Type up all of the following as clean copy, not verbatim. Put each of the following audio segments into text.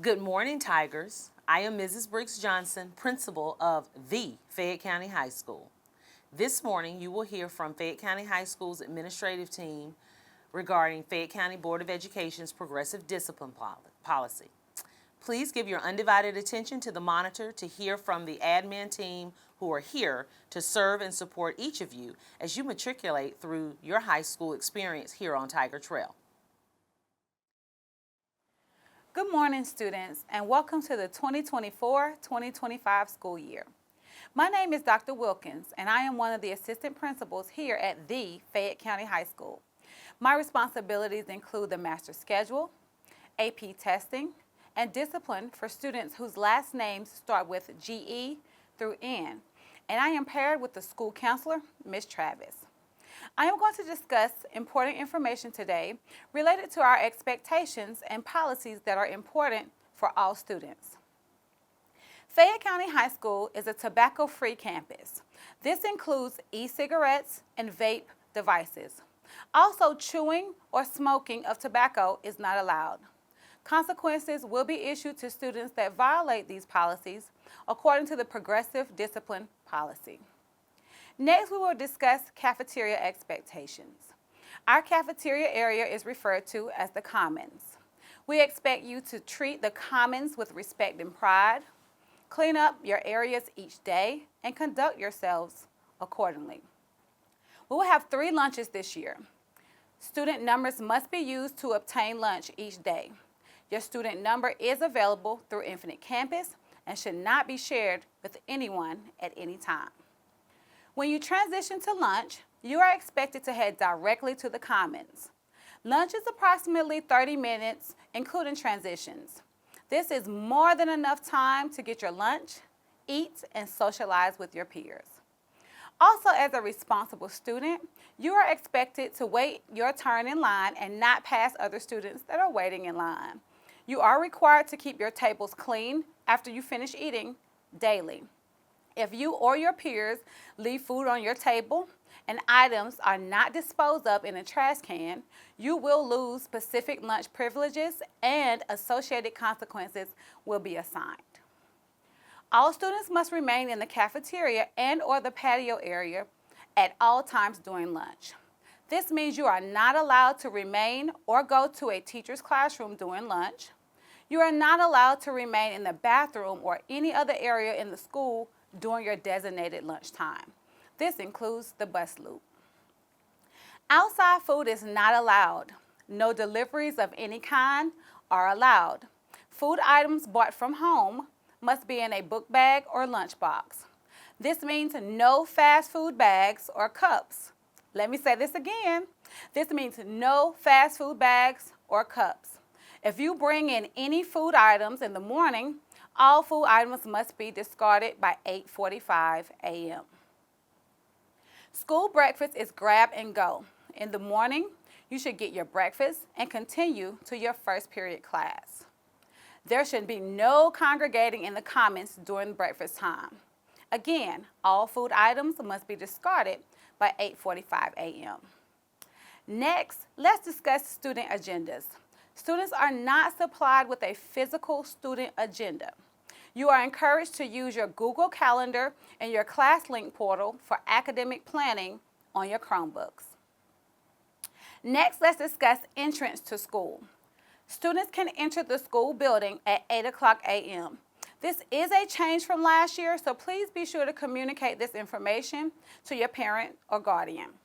Good morning, Tigers. I am Mrs. Briggs Johnson, principal of the Fayette County High School. This morning, you will hear from Fayette County High School's administrative team regarding Fayette County Board of Education's progressive discipline policy. Please give your undivided attention to the monitor to hear from the admin team who are here to serve and support each of you as you matriculate through your high school experience here on Tiger Trail. Good morning, students, and welcome to the 2024-2025 school year. My name is Dr. Wilkins, and I am one of the assistant principals here at the Fayette County High School. My responsibilities include the master schedule, AP testing, and discipline for students whose last names start with GE through N, and I am paired with the school counselor, Ms. Travis. I am going to discuss important information today related to our expectations and policies that are important for all students. Fayette County High School is a tobacco-free campus. This includes e-cigarettes and vape devices. Also, chewing or smoking of tobacco is not allowed. Consequences will be issued to students that violate these policies according to the progressive discipline policy. Next, we will discuss cafeteria expectations. Our cafeteria area is referred to as the Commons. We expect you to treat the Commons with respect and pride, clean up your areas each day, and conduct yourselves accordingly. We will have 3 lunches this year. Student numbers must be used to obtain lunch each day. Your student number is available through Infinite Campus and should not be shared with anyone at any time. When you transition to lunch, you are expected to head directly to the Commons. Lunch is approximately 30 minutes, including transitions. This is more than enough time to get your lunch, eat, and socialize with your peers. Also, as a responsible student, you are expected to wait your turn in line and not pass other students that are waiting in line. You are required to keep your tables clean after you finish eating daily. If you or your peers leave food on your table and items are not disposed of in a trash can, you will lose specific lunch privileges and associated consequences will be assigned. All students must remain in the cafeteria and/or the patio area at all times during lunch. This means you are not allowed to remain or go to a teacher's classroom during lunch. You are not allowed to remain in the bathroom or any other area in the school during your designated lunchtime. This includes the bus loop. Outside food is not allowed. No deliveries of any kind are allowed. Food items bought from home must be in a book bag or lunchbox. This means no fast food bags or cups. Let me say this again. This means no fast food bags or cups. If you bring in any food items in the morning, all food items must be discarded by 8:45 a.m. School breakfast is grab and go. In the morning, you should get your breakfast and continue to your first period class. There should be no congregating in the Commons during breakfast time. Again, all food items must be discarded by 8:45 a.m. Next, let's discuss student agendas. Students are not supplied with a physical student agenda. You are encouraged to use your Google Calendar and your ClassLink portal for academic planning on your Chromebooks. Next, let's discuss entrance to school. Students can enter the school building at 8:00 a.m. This is a change from last year, so please be sure to communicate this information to your parent or guardian.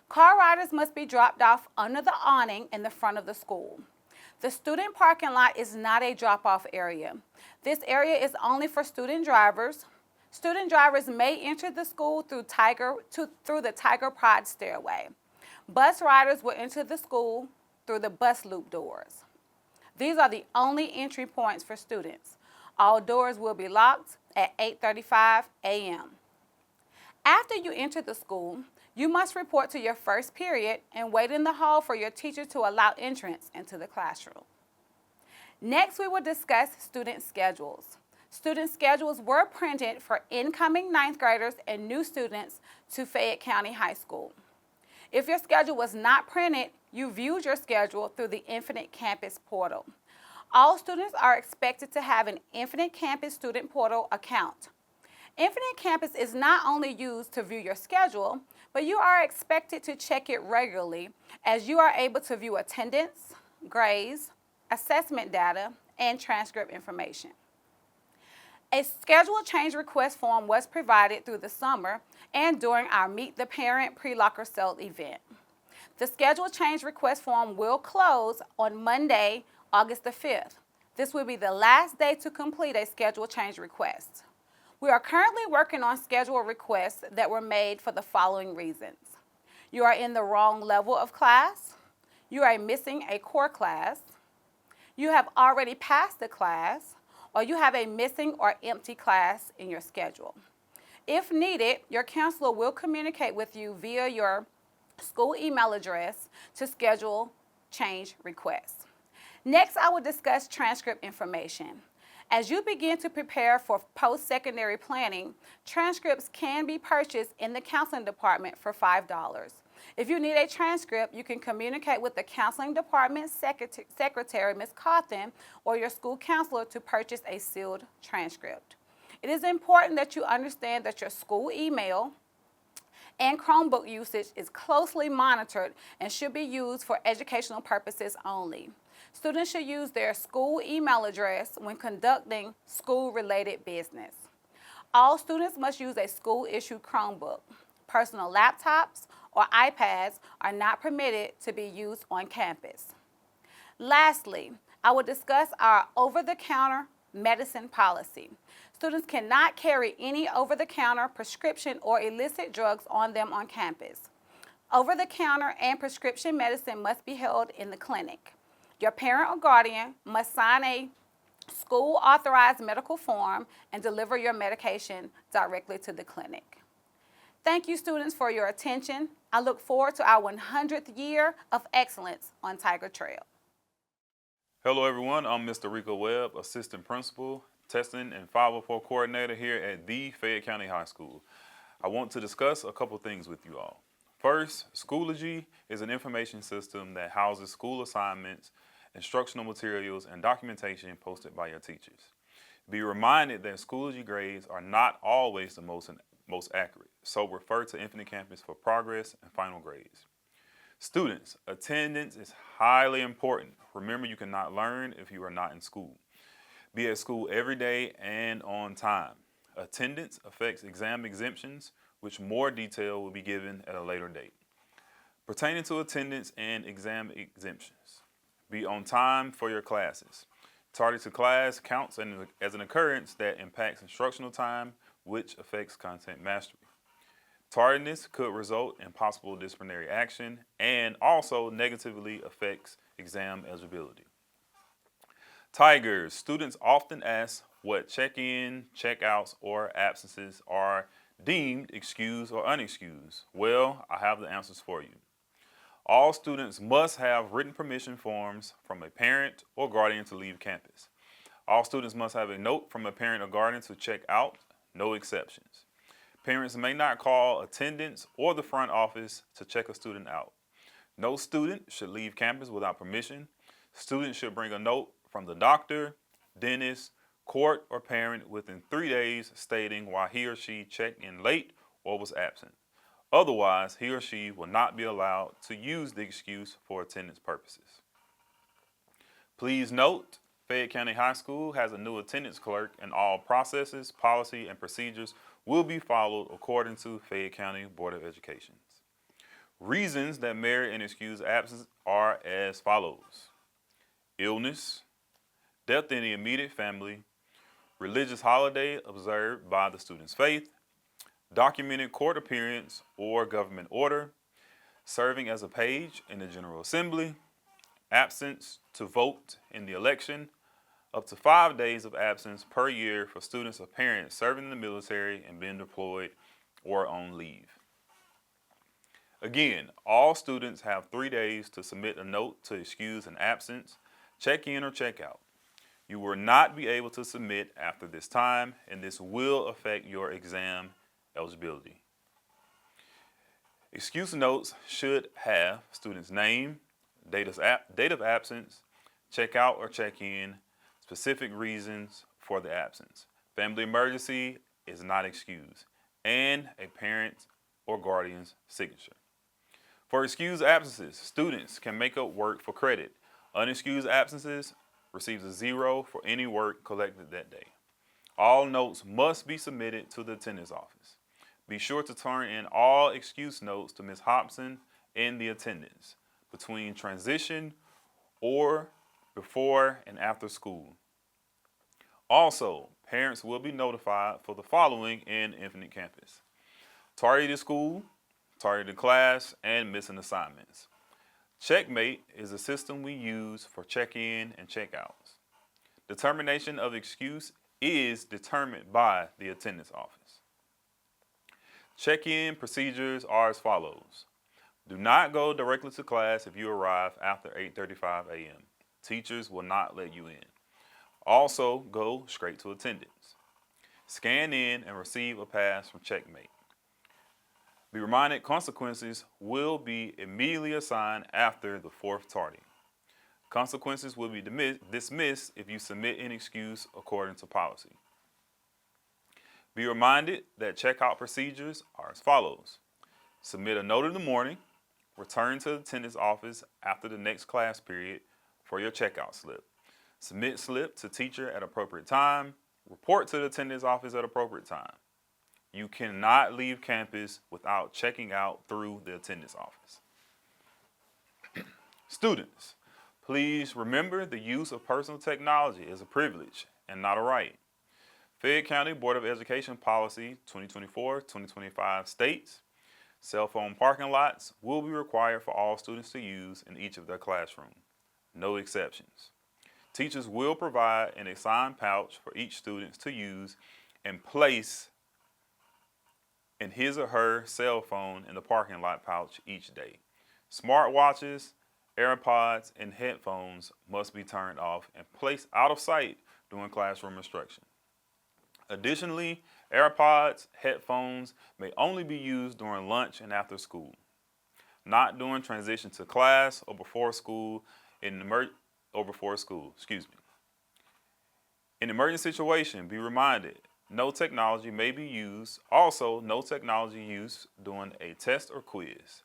Car riders must be dropped off under the awning in the front of the school. The student parking lot is not a drop-off area. This area is only for student drivers. Student drivers may enter the school through the Tiger Pride stairway. Bus riders will enter the school through the bus loop doors. These are the only entry points for students. All doors will be locked at 8:35 a.m. After you enter the school, you must report to your first period and wait in the hall for your teacher to allow entrance into the classroom. Next, we will discuss student schedules. Student schedules were printed for incoming 9th graders and new students to Fayette County High School. If your schedule was not printed, you viewed your schedule through the Infinite Campus portal. All students are expected to have an Infinite Campus Student Portal account. Infinite Campus is not only used to view your schedule, but you are expected to check it regularly as you are able to view attendance, grades, assessment data, and transcript information. A schedule change request form was provided through the summer and during our Meet the Parent Pre-Locker Sale event. The schedule change request form will close on Monday, August the 5th. This will be the last day to complete a schedule change request. We are currently working on schedule requests that were made for the following reasons. You are in the wrong level of class, you are missing a core class, you have already passed the class, or you have a missing or empty class in your schedule. If needed, your counselor will communicate with you via your school email address to schedule change requests. Next, I will discuss transcript information. As you begin to prepare for post-secondary planning, transcripts can be purchased in the counseling department for $5. If you need a transcript, you can communicate with the counseling department secretary, Ms. Cawthon, or your school counselor to purchase a sealed transcript. It is important that you understand that your school email and Chromebook usage is closely monitored and should be used for educational purposes only. Students should use their school email address when conducting school-related business. All students must use a school-issued Chromebook. Personal laptops or iPads are not permitted to be used on campus. Lastly, I will discuss our over-the-counter medicine policy. Students cannot carry any over-the-counter prescription or illicit drugs on them on campus. Over-the-counter and prescription medicine must be held in the clinic. Your parent or guardian must sign a school-authorized medical form and deliver your medication directly to the clinic. Thank you, students, for your attention. I look forward to our 100th year of excellence on Tiger Trail. Hello, everyone. I'm Mr. Rico Webb, Assistant Principal, Testing and 504 Coordinator here at the Fayette County High School. I want to discuss a couple things with you all. First, Schoology is an information system that houses school assignments, instructional materials, and documentation posted by your teachers. Be reminded that Schoology grades are not always the most accurate, so refer to Infinite Campus for progress and final grades. Students, attendance is highly important. Remember, you cannot learn if you are not in school. Be at school every day and on time. Attendance affects exam exemptions, which more detail will be given at a later date. Pertaining to attendance and exam exemptions, be on time for your classes. Tardy to class counts as an occurrence that impacts instructional time, which affects content mastery. Tardiness could result in possible disciplinary action and also negatively affects exam eligibility. Tigers, students often ask what check-in, check-outs, or absences are deemed excused or unexcused. Well, I have the answers for you. All students must have written permission forms from a parent or guardian to leave campus. All students must have a note from a parent or guardian to check out, no exceptions. Parents may not call attendance or the front office to check a student out. No student should leave campus without permission. Students should bring a note from the doctor, dentist, court, or parent within 3 days stating why he or she checked in late or was absent. Otherwise, he or she will not be allowed to use the excuse for attendance purposes. Please note, Fayette County High School has a new attendance clerk, and all processes, policy, and procedures will be followed according to Fayette County Board of Education. Reasons that merit an excused absence are as follows: illness, death in the immediate family, religious holiday observed by the student's faith, documented court appearance or government order, serving as a page in the General Assembly, absence to vote in the election, up to 5 days of absence per year for students of parents serving in the military and being deployed or on leave. Again, all students have 3 days to submit a note to excuse an absence, check in or check out. You will not be able to submit after this time, and this will affect your exam eligibility. Excuse notes should have student's name, date of absence, check out or check in, specific reasons for the absence. Family emergency is not excused, and a parent or guardian's signature. For excused absences, students can make up work for credit. Unexcused absences receives a 0 for any work collected that day. All notes must be submitted to the attendance office. Be sure to turn in all excuse notes to Ms. Hobson in the attendance between transition or before and after school. Also, parents will be notified for the following in Infinite Campus: tardy to school, tardy to class, and missing assignments. Checkmate is a system we use for check-in and check-outs. Determination of excuse is determined by the attendance office. Check-in procedures are as follows. Do not go directly to class if you arrive after 8:35 a.m. Teachers will not let you in. Also, go straight to attendance. Scan in and receive a pass from Checkmate. Be reminded consequences will be immediately assigned after the fourth tardy. Consequences will be dismissed if you submit an excuse according to policy. Be reminded that checkout procedures are as follows. Submit a note in the morning, return to the attendance office after the next class period for your checkout slip. Submit slip to teacher at appropriate time, report to the attendance office at appropriate time. You cannot leave campus without checking out through the attendance office. Students, please remember the use of personal technology is a privilege and not a right. Fayette County Board of Education Policy 2024-2025 states, cell phone parking lots will be required for all students to use in each of their classrooms. No exceptions. Teachers will provide an assigned pouch for each student to use and place in his or her cell phone in the parking lot pouch each day. Smartwatches, AirPods, and headphones must be turned off and placed out of sight during classroom instruction. Additionally, AirPods, headphones may only be used during lunch and after school, not during transition to class or before school. In emergency situation, be reminded no technology may be used. Also, no technology used during a test or quiz.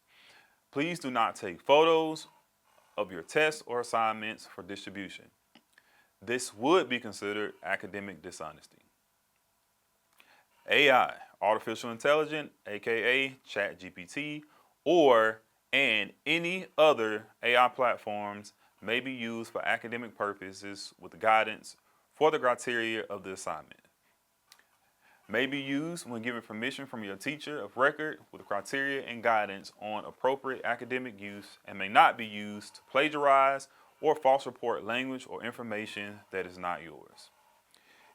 Please do not take photos of your tests or assignments for distribution. This would be considered academic dishonesty. AI, artificial intelligence, aka ChatGPT, and any other AI platforms may be used for academic purposes with guidance for the criteria of the assignment. May be used when given permission from your teacher of record with criteria and guidance on appropriate academic use, and may not be used to plagiarize or false report language or information that is not yours.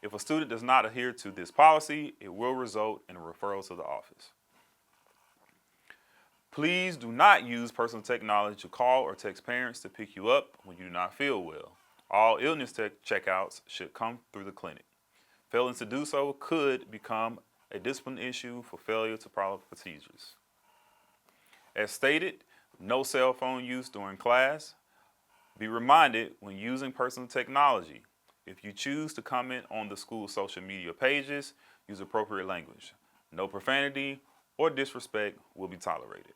If a student does not adhere to this policy, it will result in a referral to the office. Please do not use personal technology to call or text parents to pick you up when you do not feel well. All illness checkouts should come through the clinic. Failing to do so could become a discipline issue for failure to follow procedures. As stated, no cell phone use during class. Be reminded when using personal technology. If you choose to comment on the school's social media pages, use appropriate language. No profanity or disrespect will be tolerated.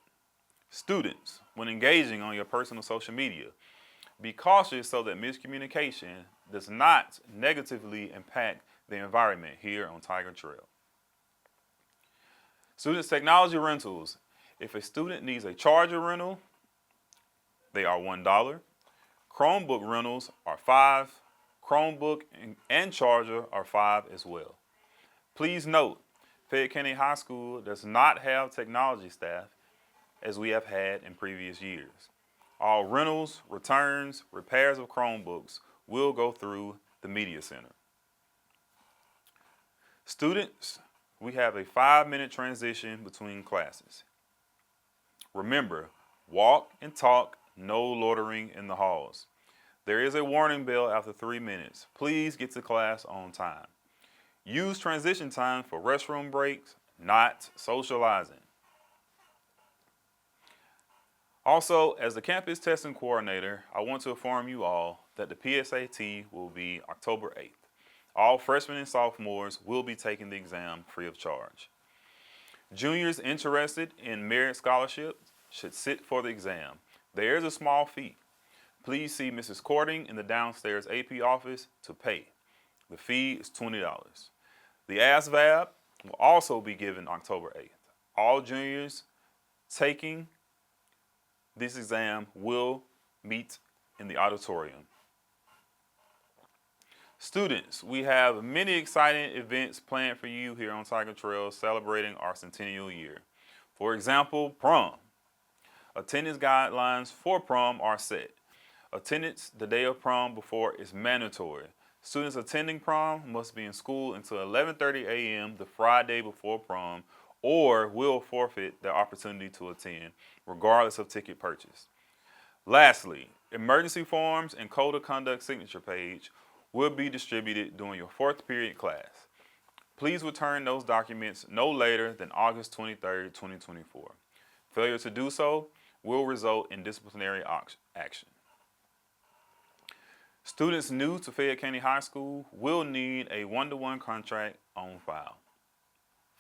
Students, when engaging on your personal social media, be cautious so that miscommunication does not negatively impact the environment here on Tiger Trail. Students' technology rentals. If a student needs a charger rental, they are $1. Chromebook rentals are $5. Chromebook and charger are $5 as well. Please note, Fayette County High School does not have technology staff as we have had in previous years. All rentals, returns, repairs of Chromebooks will go through the Media Center. Students, we have a 5-minute transition between classes. Remember, walk and talk, no loitering in the halls. There is a warning bell after 3 minutes. Please get to class on time. Use transition time for restroom breaks, not socializing. Also, as the campus testing coordinator, I want to inform you all that the PSAT will be October 8th. All freshmen and sophomores will be taking the exam free of charge. Juniors interested in merit scholarships should sit for the exam. There is a small fee. Please see Mrs. Cording in the downstairs AP office to pay. The fee is $20. The ASVAB will also be given October 8th. All juniors taking this exam will meet in the auditorium. Students, we have many exciting events planned for you here on Tiger Trail celebrating our centennial year. For example, prom. Attendance guidelines for prom are set. Attendance the day of prom before is mandatory. Students attending prom must be in school until 11:30 a.m. the Friday before prom, or will forfeit the opportunity to attend, regardless of ticket purchase. Lastly, emergency forms and code of conduct signature page will be distributed during your fourth period class. Please return those documents no later than August 23, 2024. Failure to do so will result in disciplinary action. Students new to Fayette County High School will need a one-to-one contract on file.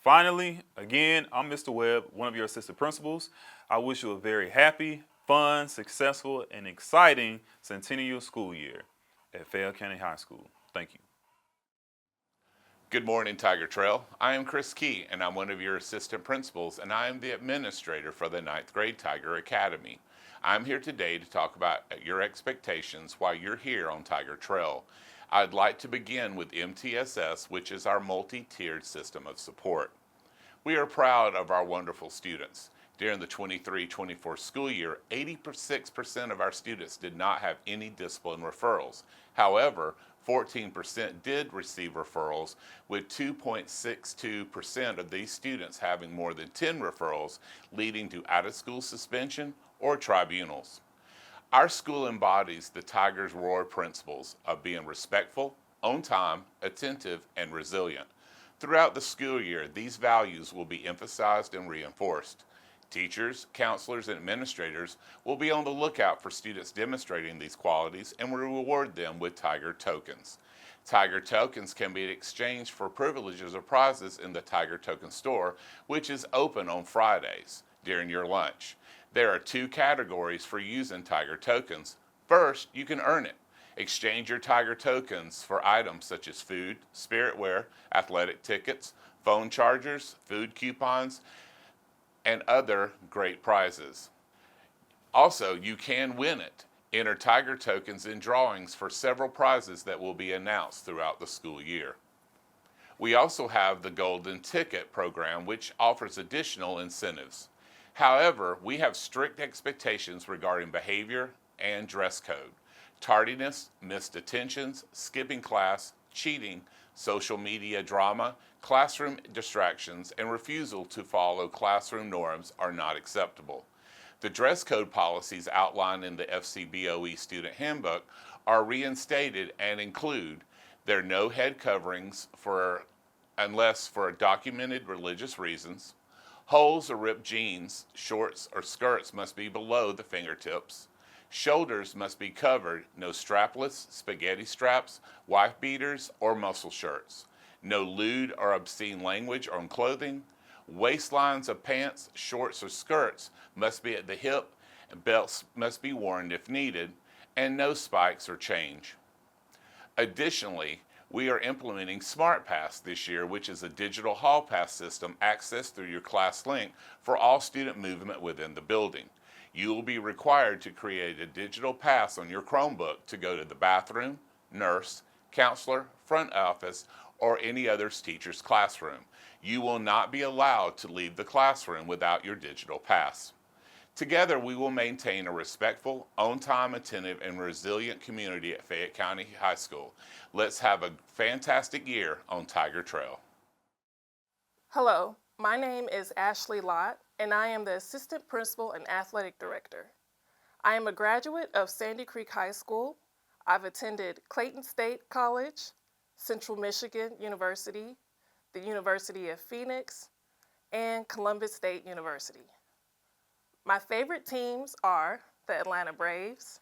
Finally, again, I'm Mr. Webb, one of your assistant principals. I wish you a very happy, fun, successful, and exciting centennial school year at Fayette County High School. Thank you. Good morning, Tiger Trail. I am Chris Key, and I'm one of your assistant principals, and I am the administrator for the 9th grade Tiger Academy. I'm here today to talk about your expectations while you're here on Tiger Trail. I'd like to begin with MTSS, which is our multi-tiered system of support. We are proud of our wonderful students. During the 23-24 school year, 86% of our students did not have any discipline referrals. However, 14% did receive referrals, with 2.62% of these students having more than 10 referrals, leading to out-of-school suspension or tribunals. Our school embodies the Tigers Roar principles of being respectful, on time, attentive, and resilient. Throughout the school year, these values will be emphasized and reinforced. Teachers, counselors, and administrators will be on the lookout for students demonstrating these qualities and will reward them with Tiger tokens. Tiger tokens can be exchanged for privileges or prizes in the Tiger Token store, which is open on Fridays during your lunch. There are 2 categories for using Tiger tokens. First, you can earn it. Exchange your Tiger tokens for items such as food, spiritware, athletic tickets, phone chargers, food coupons, and other great prizes. Also, you can win it. Enter Tiger tokens in drawings for several prizes that will be announced throughout the school year. We also have the Golden Ticket program, which offers additional incentives. However, we have strict expectations regarding behavior and dress code. Tardiness, missed attentions, skipping class, cheating, social media drama, classroom distractions, and refusal to follow classroom norms are not acceptable. The dress code policies outlined in the FCBOE Student Handbook are reinstated and include there are no head coverings unless for documented religious reasons. Holes or ripped jeans, shorts, or skirts must be below the fingertips. Shoulders must be covered, no strapless, spaghetti straps, wife beaters, or muscle shirts. No lewd or obscene language on clothing. Waistlines of pants, shorts, or skirts must be at the hip, and belts must be worn if needed, and no spikes or change. Additionally, we are implementing SmartPass this year, which is a digital hall pass system accessed through your class link for all student movement within the building. You will be required to create a digital pass on your Chromebook to go to the bathroom, nurse, counselor, front office, or any other teacher's classroom. You will not be allowed to leave the classroom without your digital pass. Together, we will maintain a respectful, on-time, attentive, and resilient community at Fayette County High School. Let's have a fantastic year on Tiger Trail. Hello, my name is Ashley Lott, and I am the Assistant Principal and Athletic Director. I am a graduate of Sandy Creek High School. I've attended Clayton State College, Central Michigan University, the University of Phoenix, and Columbus State University. My favorite teams are the Atlanta Braves,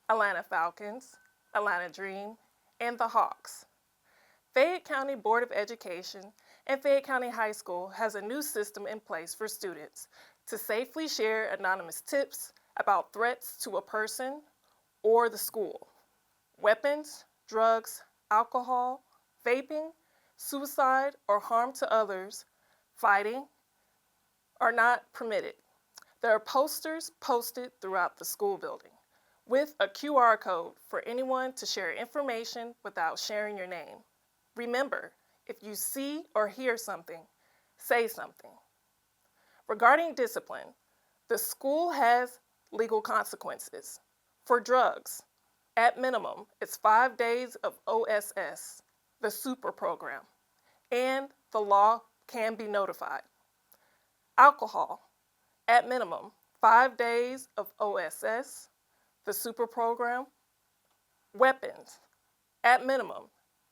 Atlanta Falcons, Atlanta Dream, and the Hawks. Fayette County Board of Education and Fayette County High School has a new system in place for students to safely share anonymous tips about threats to a person or the school. Weapons, drugs, alcohol, vaping, suicide, or harm to others, fighting, are not permitted. There are posters posted throughout the school building with a QR code for anyone to share information without sharing your name. Remember, if you see or hear something, say something. Regarding discipline, the school has legal consequences. For drugs, at minimum, it's 5 days of OSS, the super program, and the law can be notified. Alcohol, at minimum, 5 days of OSS, the super program. Weapons, at minimum,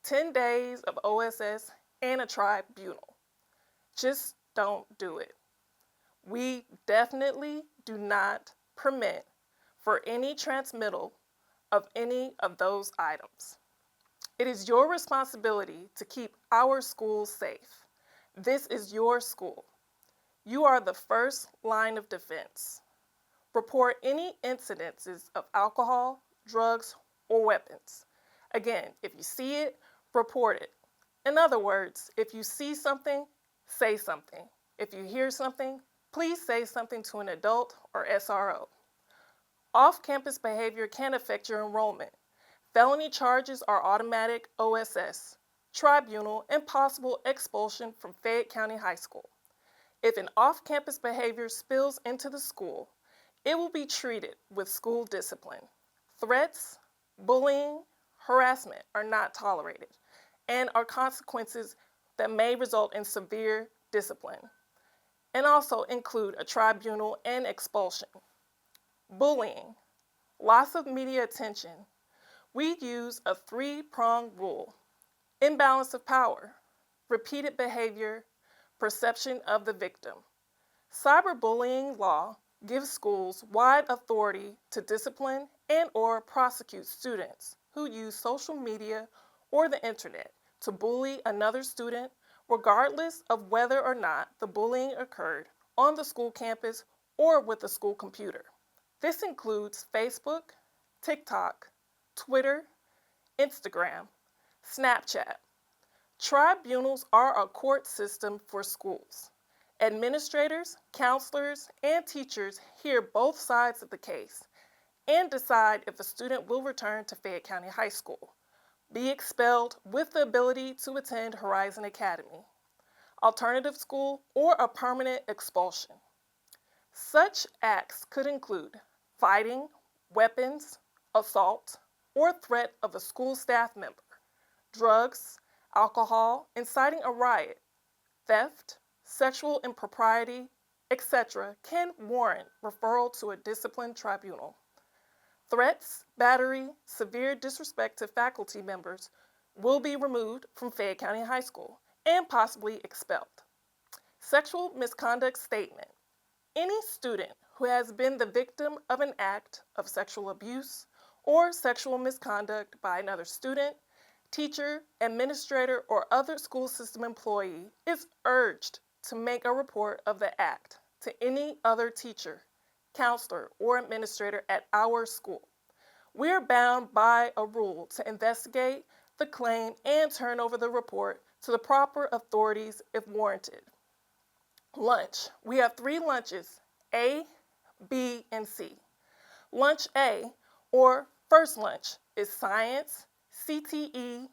10 days of OSS and a tribunal. Just don't do it. We definitely do not permit for any transmittal of any of those items. It is your responsibility to keep our schools safe. This is your school. You are the first line of defense. Report any incidences of alcohol, drugs, or weapons. Again, if you see it, report it. In other words, if you see something, say something. If you hear something, please say something to an adult or SRO. Off-campus behavior can affect your enrollment. Felony charges are automatic OSS, tribunal, and possible expulsion from Fayette County High School. If an off-campus behavior spills into the school, it will be treated with school discipline. Threats, bullying, harassment are not tolerated and are consequences that may result in severe discipline and also include a tribunal and expulsion. Bullying, loss of media attention. We use a 3-pronged rule: imbalance of power, repeated behavior, perception of the victim. Cyberbullying law gives schools wide authority to discipline and/or prosecute students who use social media or the internet to bully another student, regardless of whether or not the bullying occurred on the school campus or with the school computer. This includes Facebook, TikTok, Twitter, Instagram, Snapchat. Tribunals are a court system for schools. Administrators, counselors, and teachers hear both sides of the case and decide if a student will return to Fayette County High School, be expelled with the ability to attend Horizon Academy, alternative school, or a permanent expulsion. Such acts could include fighting, weapons, assault, or threat of a school staff member, drugs, alcohol, inciting a riot, theft, sexual impropriety, etc. can warrant referral to a discipline tribunal. Threats, battery, severe disrespect to faculty members will be removed from Fayette County High School and possibly expelled. Sexual misconduct statement. Any student who has been the victim of an act of sexual abuse or sexual misconduct by another student, teacher, administrator, or other school system employee is urged to make a report of the act to any other teacher, counselor, or administrator at our school. We are bound by a rule to investigate the claim and turn over the report to the proper authorities if warranted. Lunch. We have 3 lunches, A, B, and C. Lunch A, or first lunch, is science, CTE,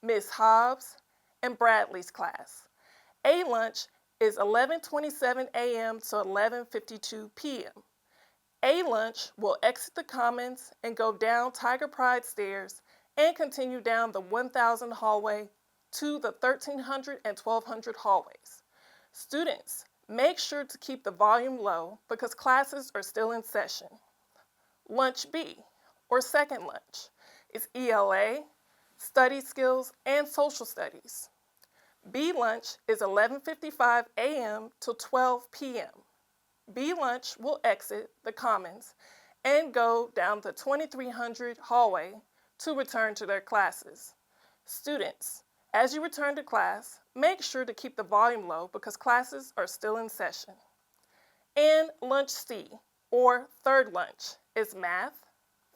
Ms. Hobbs, and Bradley's class. A lunch is 11:27 a.m. to 11:52 p.m. A lunch will exit the Commons and go down Tiger Pride stairs and continue down the 1000 hallway to the 1300 and 1200 hallways. Students, make sure to keep the volume low because classes are still in session. Lunch B, or second lunch, is ELA, study skills, and social studies. B lunch is 11:55 a.m. to 12 p.m. B Lunch will exit the Commons and go down the 2300 hallway to return to their classes. Students, as you return to class, make sure to keep the volume low because classes are still in session. And Lunch C, or third lunch, is math,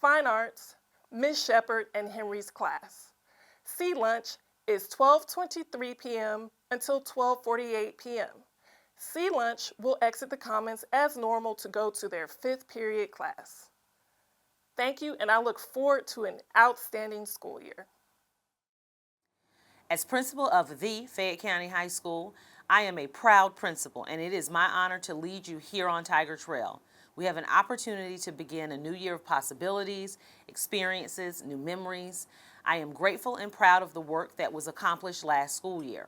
fine arts, Ms. Shepherd and Henry's class. C lunch is 12:23 p.m. until 12:48 p.m. C lunch will exit the Commons as normal to go to their 5th period class. Thank you, and I look forward to an outstanding school year. As principal of the Fayette County High School, I am a proud principal, and it is my honor to lead you here on Tiger Trail. We have an opportunity to begin a new year of possibilities, experiences, new memories. I am grateful and proud of the work that was accomplished last school year.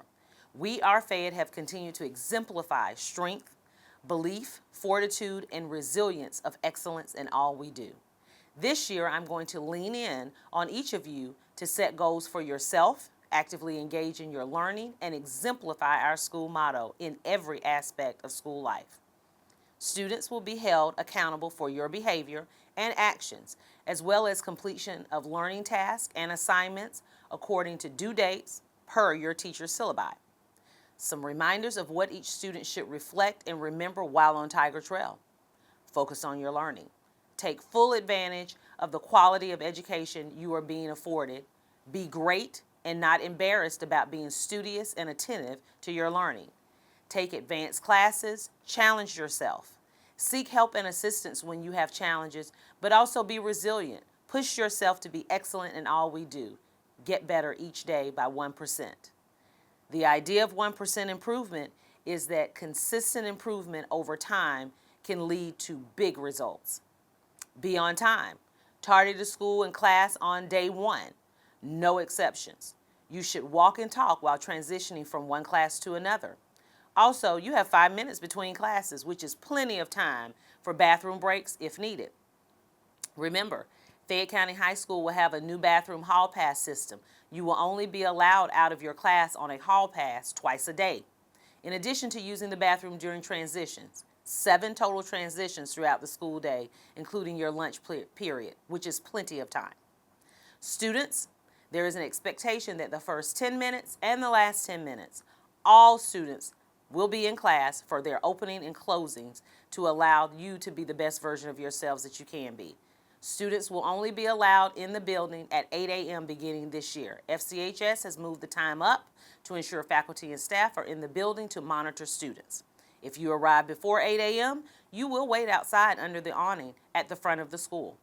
We, our Fayette, have continued to exemplify strength, belief, fortitude, and resilience of excellence in all we do. This year, I'm going to lean in on each of you to set goals for yourself, actively engage in your learning, and exemplify our school motto in every aspect of school life. Students will be held accountable for your behavior and actions, as well as completion of learning tasks and assignments according to due dates per your teacher's syllabi. Some reminders of what each student should reflect and remember while on Tiger Trail. Focus on your learning. Take full advantage of the quality of education you are being afforded. Be great and not embarrassed about being studious and attentive to your learning. Take advanced classes, challenge yourself. Seek help and assistance when you have challenges, but also be resilient. Push yourself to be excellent in all we do. Get better each day by 1%. The idea of 1% improvement is that consistent improvement over time can lead to big results. Be on time. Tardy to school and class on day 1. No exceptions. You should walk and talk while transitioning from one class to another. Also, you have 5 minutes between classes, which is plenty of time for bathroom breaks if needed. Remember, Fayette County High School will have a new bathroom hall pass system. You will only be allowed out of your class on a hall pass twice a day. In addition to using the bathroom during transitions, 7 total transitions throughout the school day, including your lunch period, which is plenty of time. Students, there is an expectation that the first 10 minutes and the last 10 minutes, all students will be in class for their opening and closings to allow you to be the best version of yourselves that you can be. Students will only be allowed in the building at 8 a.m. beginning this year. FCHS has moved the time up to ensure faculty and staff are in the building to monitor students. If you arrive before 8 a.m., you will wait outside under the awning at the front of the school.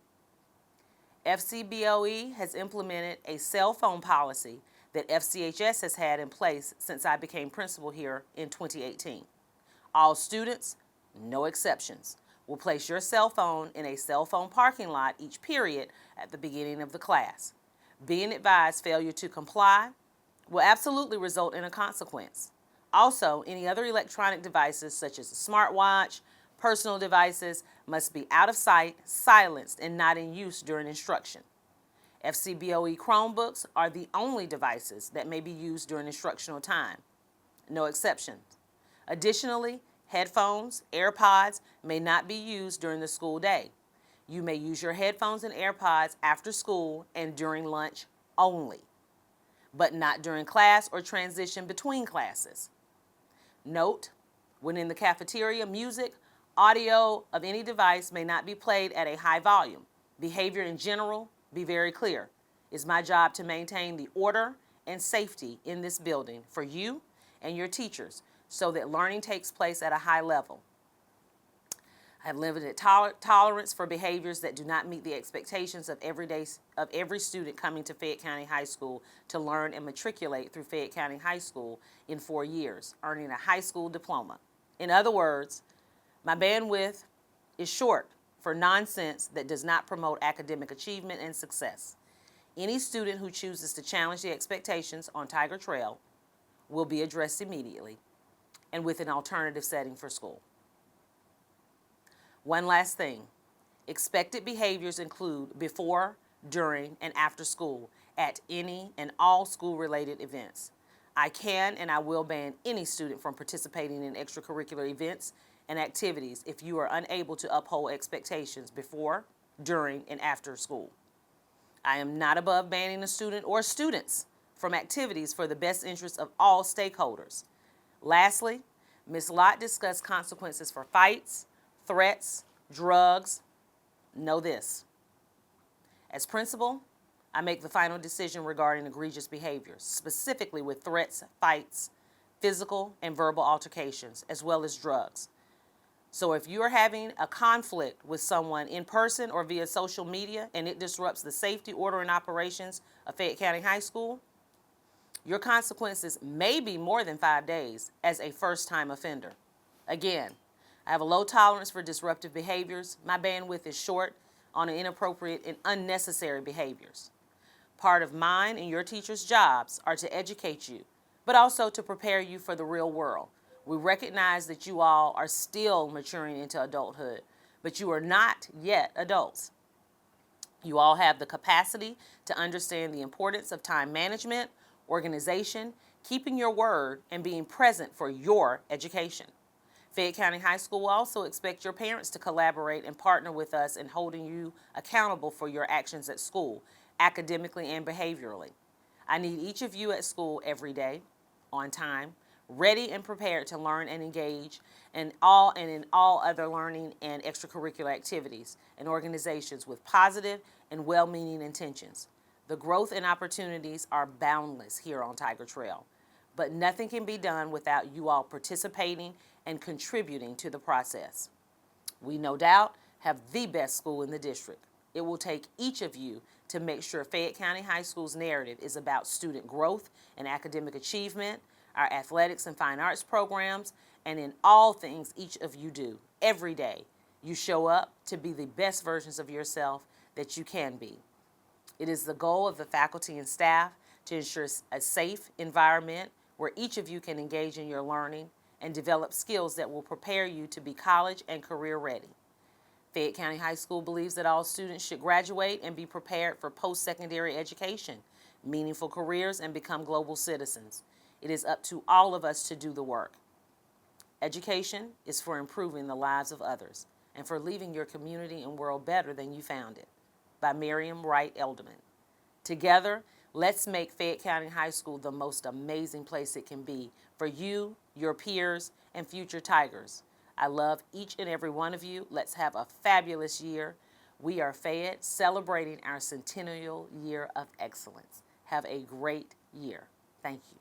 FCBOE has implemented a cell phone policy that FCHS has had in place since I became principal here in 2018. All students, no exceptions, will place your cell phone in a cell phone parking lot each period at the beginning of the class. Being advised failure to comply will absolutely result in a consequence. Also, any other electronic devices such as a smartwatch, personal devices must be out of sight, silenced, and not in use during instruction. FCBOE Chromebooks are the only devices that may be used during instructional time. No exceptions. Additionally, headphones, AirPods may not be used during the school day. You may use your headphones and AirPods after school and during lunch only, but not during class or transition between classes. Note, when in the cafeteria, music, audio of any device may not be played at a high volume. Behavior in general, be very clear. It's my job to maintain the order and safety in this building for you and your teachers so that learning takes place at a high level. I have limited tolerance for behaviors that do not meet the expectations of every student coming to Fayette County High School to learn and matriculate through Fayette County High School in 4 years, earning a high school diploma. In other words, my bandwidth is short for nonsense that does not promote academic achievement and success. Any student who chooses to challenge the expectations on Tiger Trail will be addressed immediately and with an alternative setting for school. One last thing, expected behaviors include before, during, and after school at any and all school-related events. I can and I will ban any student from participating in extracurricular events, and activities if you are unable to uphold expectations before, during, and after school. I am not above banning a student or students from activities for the best interest of all stakeholders. Lastly, Ms. Lott discussed consequences for fights, threats, drugs. Know this. As principal, I make the final decision regarding egregious behaviors, specifically with threats, fights, physical and verbal altercations, as well as drugs. So if you are having a conflict with someone in person or via social media and it disrupts the safety, order, and operations of Fayette County High School, your consequences may be more than 5 days as a first-time offender. Again, I have a low tolerance for disruptive behaviors. My bandwidth is short on inappropriate and unnecessary behaviors. Part of mine and your teachers' jobs are to educate you, but also to prepare you for the real world. We recognize that you all are still maturing into adulthood, but you are not yet adults. You all have the capacity to understand the importance of time management, organization, keeping your word, and being present for your education. Fayette County High School will also expect your parents to collaborate and partner with us in holding you accountable for your actions at school, academically and behaviorally. I need each of you at school every day, on time, ready and prepared to learn and engage in all other learning and extracurricular activities and organizations with positive and well-meaning intentions. The growth and opportunities are boundless here on Tiger Trail, but nothing can be done without you all participating and contributing to the process. We no doubt have the best school in the district. It will take each of you to make sure Fayette County High School's narrative is about student growth and academic achievement, our athletics and fine arts programs, and in all things each of you do. Every day, you show up to be the best versions of yourself that you can be. It is the goal of the faculty and staff to ensure a safe environment where each of you can engage in your learning and develop skills that will prepare you to be college and career ready. Fayette County High School believes that all students should graduate and be prepared for post-secondary education, meaningful careers, and become global citizens. It is up to all of us to do the work. Education is for improving the lives of others and for leaving your community and world better than you found it. By Miriam Wright Elderman. Together, let's make Fayette County High School the most amazing place it can be for you, your peers, and future Tigers. I love each and every one of you. Let's have a fabulous year. We are Fayette, celebrating our centennial year of excellence. Have a great year. Thank you.